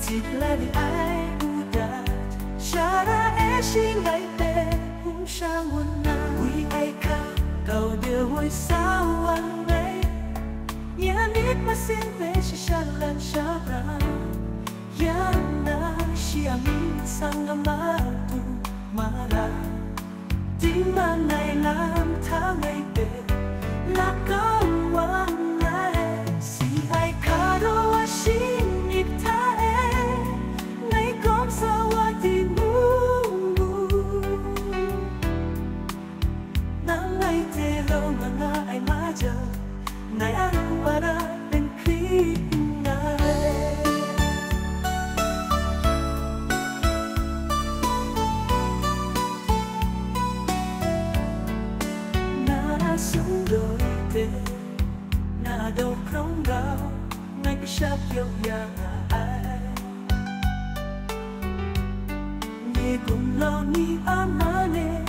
Thịt là đi ai udah Cara esi ngai te hung sang wuna Ui ai ka kau dia woi sawan ngai Nyanit masin ve shishalan shabra Yana siamin sang amatu mara Di manai lam tha ngai te La kau wang ngai Si ai ka do asin ip tha Ngày ăn và đã đến khi ngày Na sống đôi thế Na đâu không gạo Ngay cái sắp yêu nhà ai Nhé cùng lo ni amane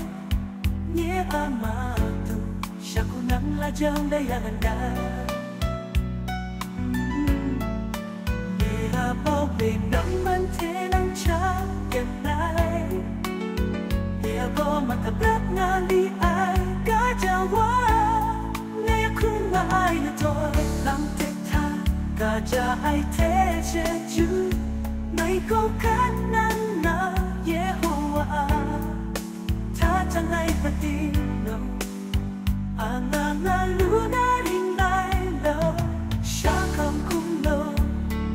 Nhé amatu Siya nang ladyang dayaganda Nihabaw naman tinang tiyagan ay Nihabaw matablat nga li ay kajawa Ngayon kung maay na to'y lang tita Kaja ay tejeju Ngay ko kanan na Yehowa Tatangay patino Ang luna ring lai lo Siya kang kumlo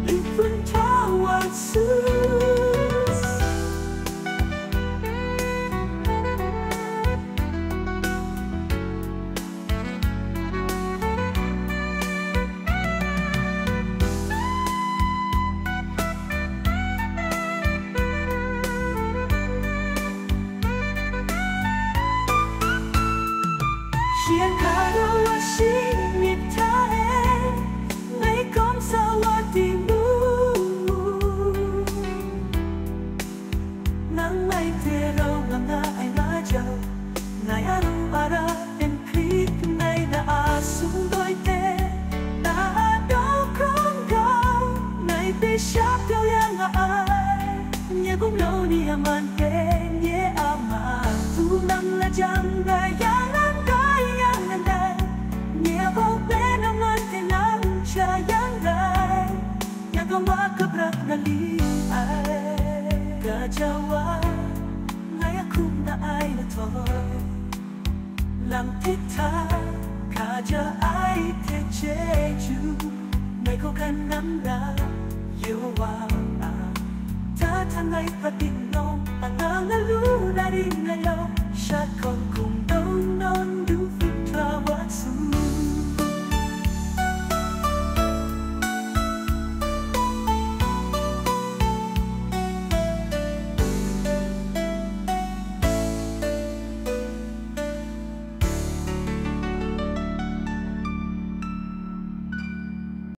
Ipun tawag sus Siang karo asin iptae Ngay kom sa watimu Nang may tero nga ay madyaw Ngay anong para en krit Ngay naasundoy te Naadaw kong gaw Ngay bisyap daw yang ay Nye gumlo ni aman te Nye ama Tulang ladyang gayang Makabrak na liay Kajawa Ngay akong naay na to'y Lang tita Kaja ay te jeju Ngay ko kanam na Yowa Tatangay patinong Ang luna rin ngayon